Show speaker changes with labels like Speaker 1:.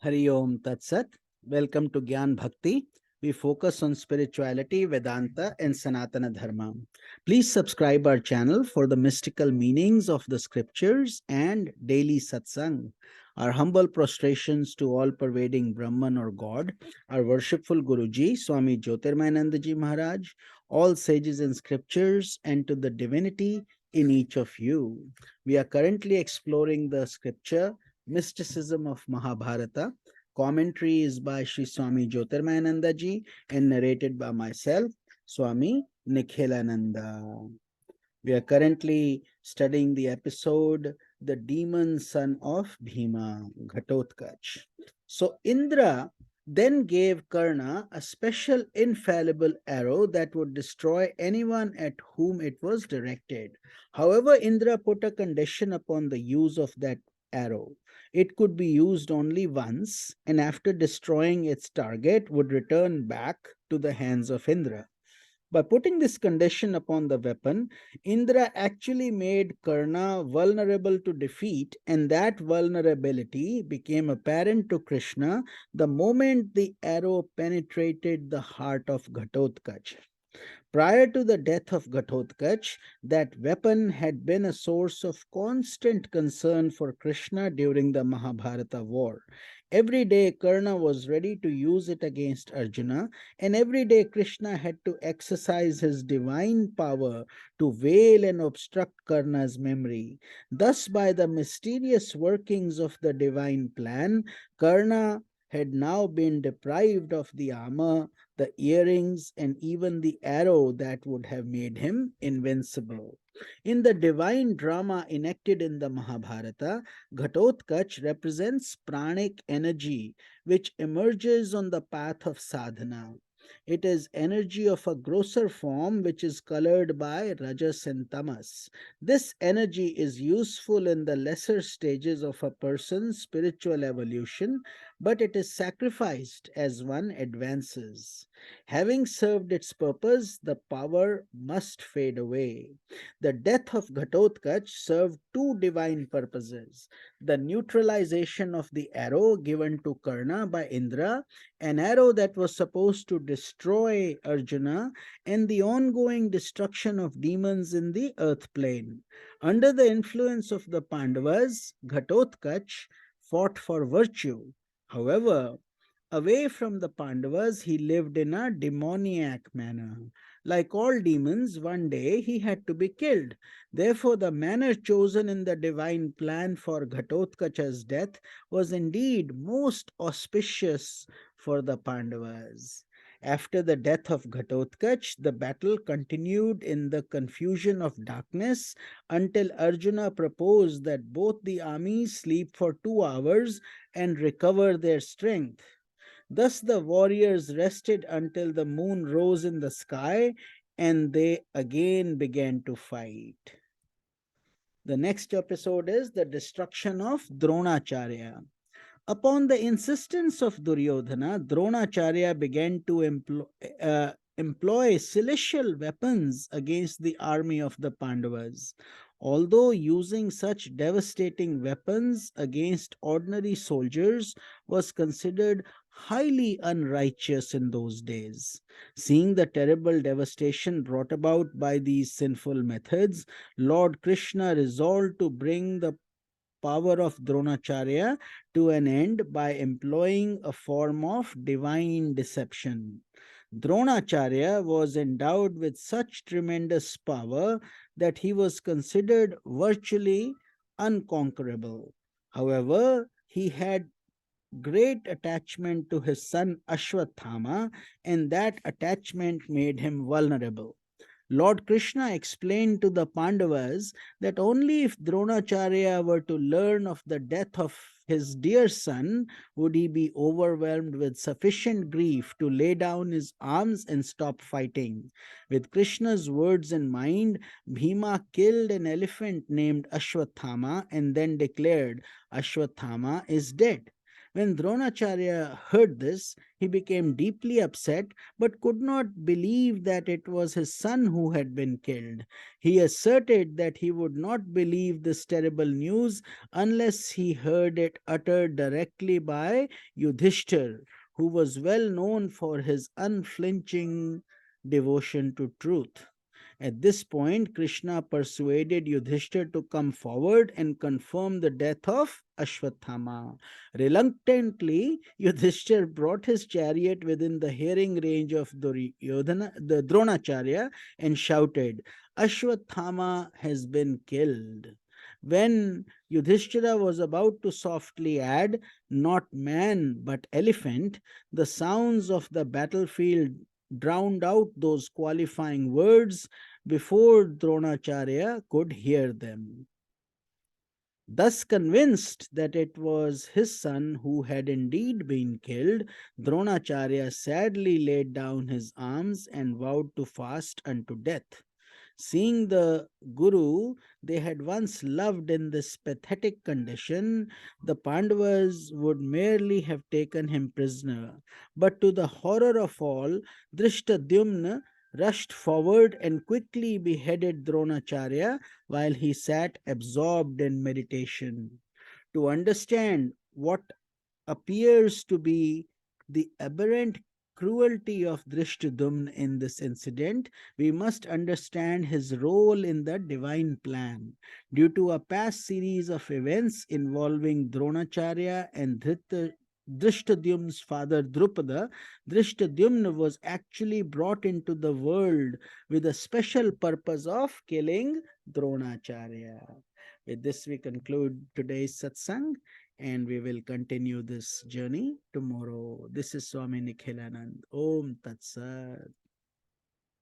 Speaker 1: Hari Om Tat Sat. Welcome to Gyan Bhakti. We focus on spirituality, Vedanta, and Sanatana Dharma. Please subscribe our channel for the mystical meanings of the scriptures and daily satsang. Our humble prostrations to all pervading Brahman or God, our worshipful Guruji, Swami Jyotirmayananda Ji Maharaj, all sages in scriptures, and to the divinity in each of you. We are currently exploring the scripture Mysticism of Mahabharata. Commentary is by Sri Swami Jyotirmayananda ji and narrated by myself, Swami Nikhilananda. We are currently studying the episode The Demon Son of Bhima, Ghatotkach. So Indra then gave Karna a special infallible arrow that would destroy anyone at whom it was directed. However, Indra put a condition upon the use of that arrow. It could be used only once, and after destroying its target, would return back to the hands of Indra. By putting this condition upon the weapon, Indra actually made Karna vulnerable to defeat, and that vulnerability became apparent to Krishna the moment the arrow penetrated the heart of Ghatotkach. Prior to the death of Ghatotkach, that weapon had been a source of constant concern for Krishna during the Mahabharata war. Every day Karna was ready to use it against Arjuna, and every day Krishna had to exercise his divine power to veil and obstruct Karna's memory. Thus, by the mysterious workings of the divine plan, Karna had now been deprived of the armor, the earrings, and even the arrow that would have made him invincible. In the divine drama enacted in the Mahabharata, Ghatotkach represents pranic energy which emerges on the path of sadhana. It is energy of a grosser form which is colored by rajas and tamas. This energy is useful in the lesser stages of a person's spiritual evolution, but it is sacrificed as one advances. Having served its purpose, the power must fade away. The death of Ghatotkach served two divine purposes: the neutralization of the arrow given to Karna by Indra, an arrow that was supposed to destroy Arjuna, and the ongoing destruction of demons in the earth plane. Under the influence of the Pandavas, Ghatotkach fought for virtue. However, away from the Pandavas, he lived in a demoniac manner. Like all demons, one day he had to be killed. Therefore, the manner chosen in the divine plan for Ghatotkacha's death was indeed most auspicious for the Pandavas. After the death of Ghatotkach, the battle continued in the confusion of darkness until Arjuna proposed that both the armies sleep for 2 hours and recover their strength. Thus the warriors rested until the moon rose in the sky and they again began to fight. The next episode is the destruction of Dronacharya. Upon the insistence of Duryodhana, Dronacharya began to employ celestial weapons against the army of the Pandavas. Although using such devastating weapons against ordinary soldiers was considered highly unrighteous in those days. Seeing the terrible devastation brought about by these sinful methods, Lord Krishna resolved to bring the power of Dronacharya to an end by employing a form of divine deception. Dronacharya was endowed with such tremendous power that he was considered virtually unconquerable. However, he had great attachment to his son Ashwathama, and that attachment made him vulnerable. Lord Krishna explained to the Pandavas that only if Dronacharya were to learn of the death of his dear son would he be overwhelmed with sufficient grief to lay down his arms and stop fighting. With Krishna's words in mind, Bhima killed an elephant named Ashwathama and then declared, Ashwathama is dead. When Dronacharya heard this, he became deeply upset but could not believe that it was his son who had been killed. He asserted that he would not believe this terrible news unless he heard it uttered directly by Yudhishthir, who was well known for his unflinching devotion to truth. At this point, Krishna persuaded Yudhishthir to come forward and confirm the death of Ashwathama. Reluctantly, Yudhishthir brought his chariot within the hearing range of the Dronacharya and shouted, Ashwathama has been killed. When Yudhishthira was about to softly add, not man but elephant, the sounds of the battlefield drowned out those qualifying words before Dronacharya could hear them. Thus convinced that it was his son who had indeed been killed, Dronacharya sadly laid down his arms and vowed to fast unto death. Seeing the Guru they had once loved in this pathetic condition, the Pandavas would merely have taken him prisoner. But to the horror of all, Drishtadyumna rushed forward and quickly beheaded Dronacharya while he sat absorbed in meditation. To understand what appears to be the aberrant cruelty of Drishtadumna in this incident, we must understand his role in the divine plan. Due to a past series of events involving Dronacharya and Drishtadyumna's father Drupada, Drishtadyumna was actually brought into the world with a special purpose of killing Dronacharya. With this, we conclude today's satsang and we will continue this journey tomorrow. This is Swami Nikhilanand. Om Tat Sat.